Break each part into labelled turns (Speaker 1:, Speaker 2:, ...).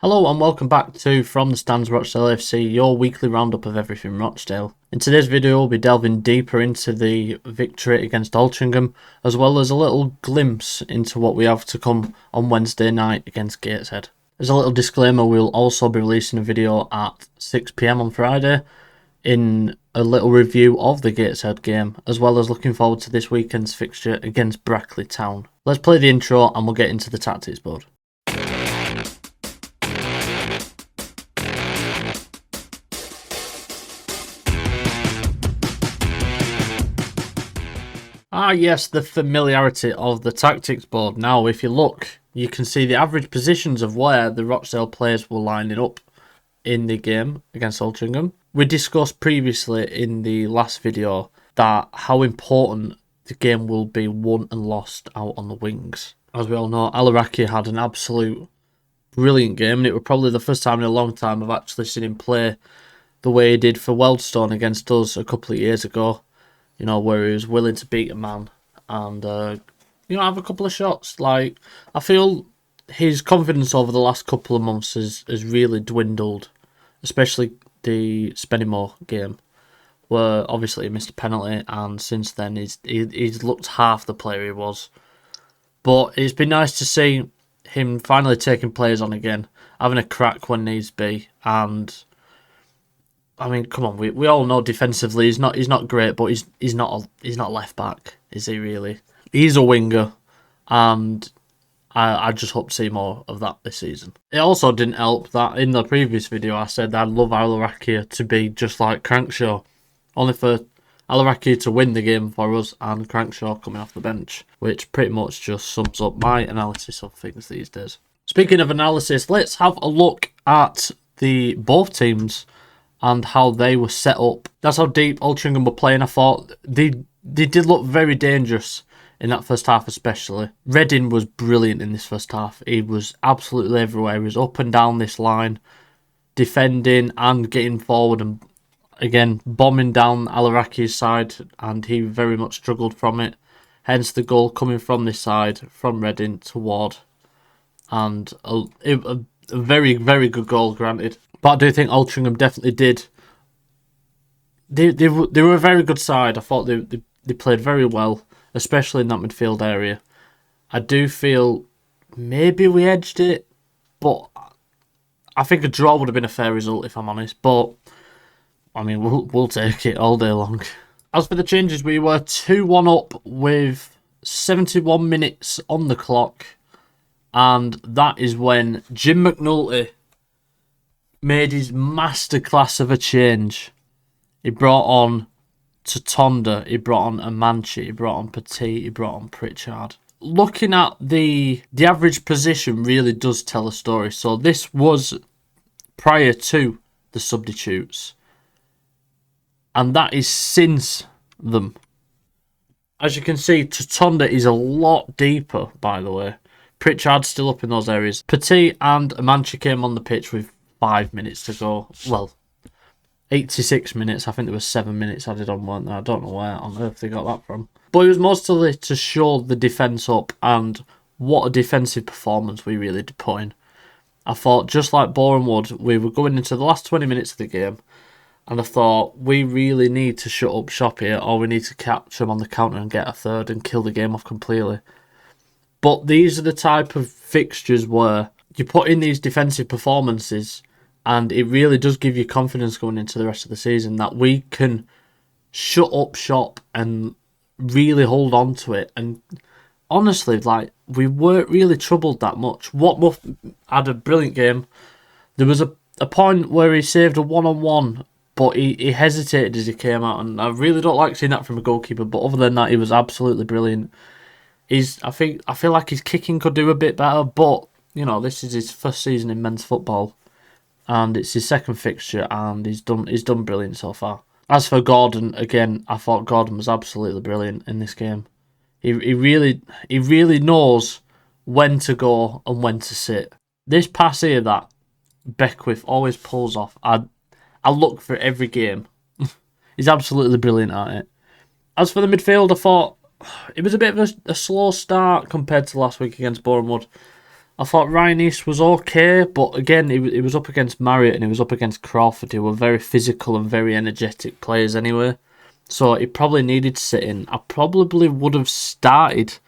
Speaker 1: Hello and welcome back to From the Stands Rochdale FC, your weekly roundup of everything Rochdale. In today's video we'll be delving deeper into the victory against Altrincham, as well as a little glimpse into what we have to come on Wednesday night against Gateshead. As a little disclaimer, we'll also be releasing a video at 6 PM on Friday in a little review of the Gateshead game, as well as looking forward to this weekend's fixture against Brackley Town. Let's play the intro and we'll get into the tactics board. Yes, the familiarity of the tactics board. Now, if you look, you can see the average positions of where the Rochdale players were lining up in the game against Altrincham. We discussed previously in the last video that how important the game will be won and lost out on the wings. As we all know, Alaraki had an absolute brilliant game, and it was probably the first time in a long time I've actually seen him play the way he did for Weldstone against us a couple of years ago. You know, where he was willing to beat a man and, have a couple of shots. Like, I feel his confidence over the last couple of months has really dwindled, especially the Spennymoor game, where obviously he missed a penalty, and since then he's looked half the player he was. But it's been nice to see him finally taking players on again, having a crack when needs be, and I mean, come on, we all know defensively he's not great, but he's not left back, is he really? He's a winger, and I just hope to see more of that this season. It also didn't help that in the previous video I said I'd love Alarakia to be just like Crankshaw, only for Alarakia to win the game for us and Crankshaw coming off the bench, which pretty much just sums up my analysis of things these days. Speaking of analysis, let's have a look at the both teams and how they were set up. That's how deep Altrincham were playing. I thought they did look very dangerous in that first half especially. Reddin was brilliant in this first half. He was absolutely everywhere. He was up and down this line, defending and getting forward and, again, bombing down Alaraki's side, and he very much struggled from it. Hence the goal coming from this side, from Reddin toward. And a very, very good goal, granted. But I do think Altrincham definitely did. They were a very good side. I thought they played very well, especially in that midfield area. I do feel maybe we edged it, but I think a draw would have been a fair result if I'm honest. But I mean, we'll take it all day long. As for the changes, we were 2-1 up with 71 minutes on the clock, and that is when Jim McNulty made his masterclass of a change. He brought on Tatonda, he brought on Amanchi, he brought on Petit, he brought on Pritchard. Looking at the average position really does tell a story. So this was prior to the substitutes, and that is since them. As you can see, Tatonda is a lot deeper, by the way. Pritchard's still up in those areas. Petit and Amanchi came on the pitch with 5 minutes to go. Well, 86 minutes. I think there was 7 minutes added on, weren't there? I don't know where on earth they got that from. But it was mostly to show the defence up and what a defensive performance we really did put in. I thought, just like Bournemouth, we were going into the last 20 minutes of the game, and I thought, we really need to shut up shop here, or we need to capture them on the counter and get a third and kill the game off completely. But these are the type of fixtures where you put in these defensive performances, and it really does give you confidence going into the rest of the season that we can shut up shop and really hold on to it. And honestly, like, we weren't really troubled that much. Watmuth had a brilliant game. There was a point where he saved a one-on-one, but he hesitated as he came out, and I really don't like seeing that from a goalkeeper. But other than that, he was absolutely brilliant. I feel like his kicking could do a bit better, but you know, this is his first season in men's football, and it's his second fixture, and he's done brilliant so far. As for Gordon, again, I thought Gordon was absolutely brilliant in this game. He really knows when to go and when to sit. This pass here that Beckwith always pulls off, I look for every game. He's absolutely brilliant at it. As for the midfield, I thought it was a bit of a slow start compared to last week against Bournemouth. I thought Ryan East was okay, but again, he was up against Marriott and he was up against Crawford, who were very physical and very energetic players anyway. So he probably needed to sit in. I probably would have started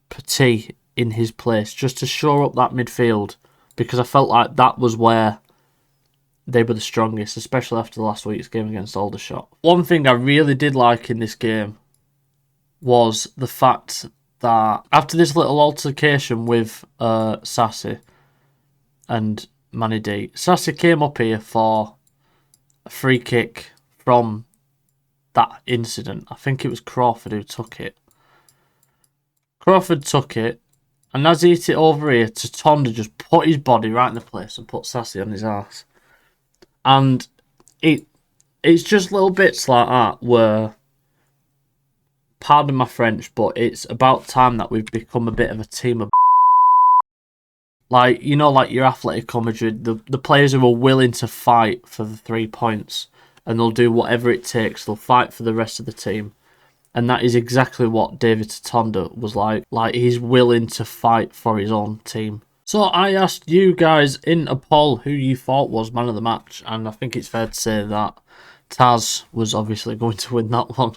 Speaker 1: Petit in his place just to shore up that midfield because I felt like that was where they were the strongest, especially after last week's game against Aldershot. One thing I really did like in this game was the fact that after this little altercation with Sassy and Manny D, Sassy came up here for a free kick from that incident. I think it was Crawford who took it. Crawford took it, and as he hit it over here, Tonda just put his body right in the place and put Sassy on his ass. And it's just little bits like that where, pardon my French, but it's about time that we've become a bit of a team of like, you know, like your Atletico Madrid, the players who are willing to fight for the 3 points and they'll do whatever it takes. They'll fight for the rest of the team. And that is exactly what David Tonda was like. Like, he's willing to fight for his own team. So I asked you guys in a poll who you thought was man of the match, and I think it's fair to say that Taz was obviously going to win that one.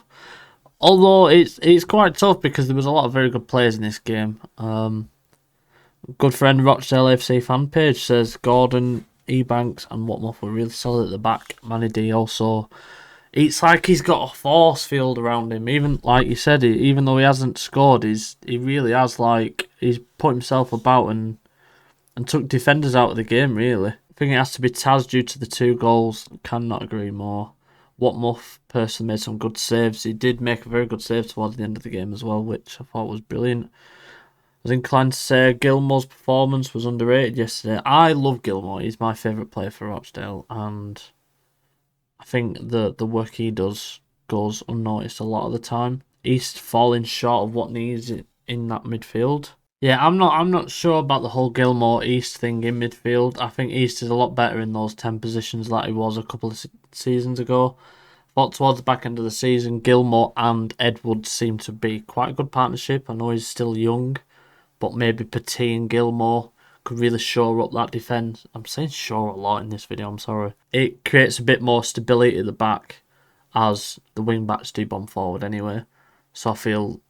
Speaker 1: Although it's quite tough because there was a lot of very good players in this game. Good friend Rochdale FC fan page says Gordon, Ebanks and Watmoth were really solid at the back. Manny D also. It's like he's got a force field around him. Even like you said, even though he hasn't scored, he really has, like, he's put himself about and took defenders out of the game, really. I think it has to be Taz due to the 2 goals. Cannot agree more. Watmuff personally made some good saves. He did make a very good save towards the end of the game as well, which I thought was brilliant. I was inclined to say Gilmore's performance was underrated yesterday. I love Gilmore. He's my favourite player for Rochdale, and I think the work he does goes unnoticed a lot of the time. East falling short of what needs in that midfield. Yeah, I'm not sure about the whole Gilmore East thing in midfield. I think East is a lot better in those 10 positions like he was a couple of seasons ago. But towards the back end of the season, Gilmore and Edwards seem to be quite a good partnership. I know he's still young, but maybe Petit and Gilmore could really shore up that defence. I'm saying shore a lot in this video, I'm sorry. It creates a bit more stability at the back as the wing backs do bomb forward anyway. So I feel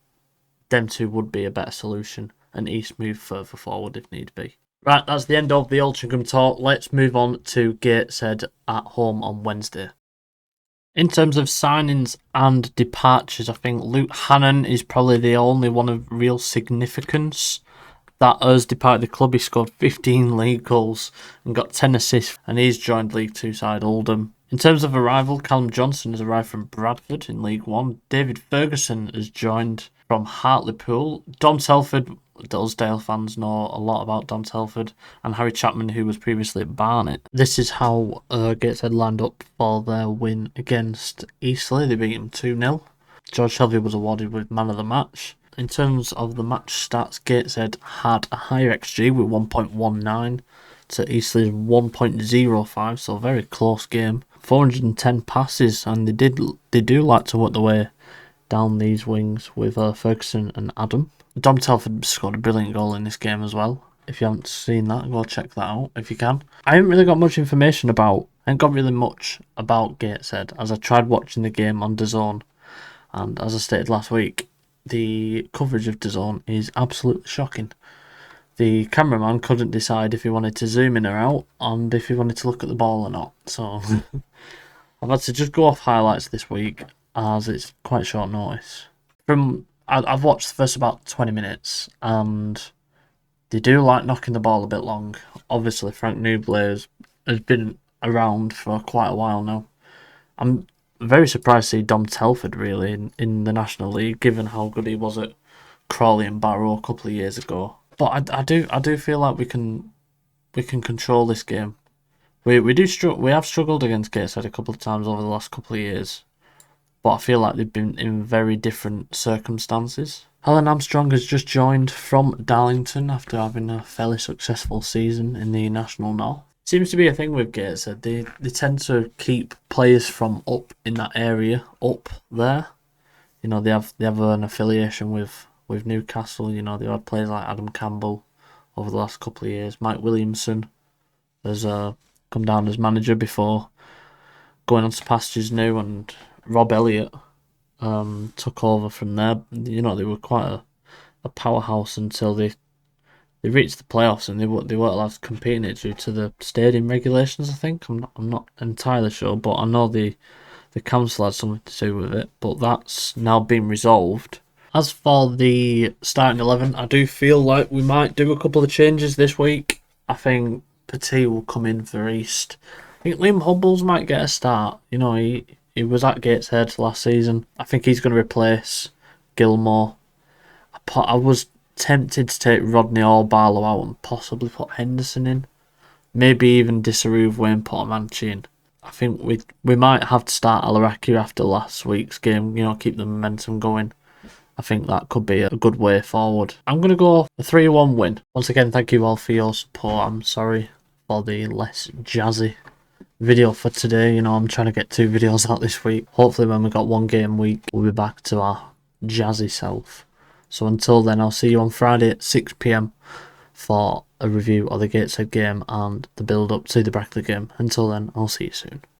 Speaker 1: them two would be a better solution and East move further forward if need be. Right, that's the end of the Altrincham talk. Let's move on to Gateshead at home on Wednesday. In terms of signings and departures, I think Luke Hannon is probably the only one of real significance that has departed the club. He scored 15 league goals and got 10 assists, and he's joined League 2 side Oldham. In terms of arrival, Callum Johnson has arrived from Bradford in League 1. David Ferguson has joined from Hartlepool. Dom Telford, those Dale fans know a lot about Dom Telford, and Harry Chapman, who was previously at Barnet. This is how Gateshead lined up for their win against Eastleigh. They beat him 2-0. George Shelby was awarded with man of the match. In terms of the match stats, Gateshead had a higher XG with 1.19 to Eastleigh's 1.05, so a very close game. 410 passes, and they do like to work the way down these wings with Ferguson and Adam. Dom Telford scored a brilliant goal in this game as well. If you haven't seen that, go check that out if you can. I haven't really got much information about, I haven't got really much about Gateshead, as I tried watching the game on DAZN, and as I stated last week, the coverage of DAZN is absolutely shocking. The cameraman couldn't decide if he wanted to zoom in or out and if he wanted to look at the ball or not. So I've had to just go off highlights this week as it's quite short notice. I've watched the first about 20 minutes and they do like knocking the ball a bit long. Obviously, Frank Newblay has been around for quite a while now. I'm very surprised to see Dom Telford really in the National League, given how good he was at Crawley and Barrow a couple of years ago. But I do feel like we can control this game. We have struggled against Gateshead a couple of times over the last couple of years, but I feel like they've been in very different circumstances. Alan Armstrong has just joined from Darlington after having a fairly successful season in the National North. Seems to be a thing with Gateshead. They tend to keep players from up in that area up there. You know, they have an affiliation with Newcastle. You know, they had players like Adam Campbell over the last couple of years. Mike Williamson has come down as manager before going on to pastures new, and Rob Elliott took over from there. You know, they were quite a powerhouse until they reached the playoffs, and they weren't allowed to compete in it due to the stadium regulations. I think I'm not entirely sure, but I know the council had something to do with it. But that's now been resolved. As for the starting 11, I do feel like we might do a couple of changes this week. I think Petit will come in for East. I think Liam Hubbles might get a start. You know, he was at Gateshead last season. I think he's going to replace Gilmore. I was tempted to take Rodney or Barlow out and possibly put Henderson in. Maybe even disapprove Wayne Potamanchi in. I think we might have to start Alaraki after last week's game, you know, keep the momentum going. I think that could be a good way forward. I'm going to go a 3-1 win. Once again, thank you all for your support. I'm sorry for the less jazzy video for today. You know, I'm trying to get 2 videos out this week. Hopefully when we've got 1 game week, we'll be back to our jazzy self. So until then, I'll see you on Friday at 6 PM for a review of the Gateshead game and the build-up to the Brackley game. Until then, I'll see you soon.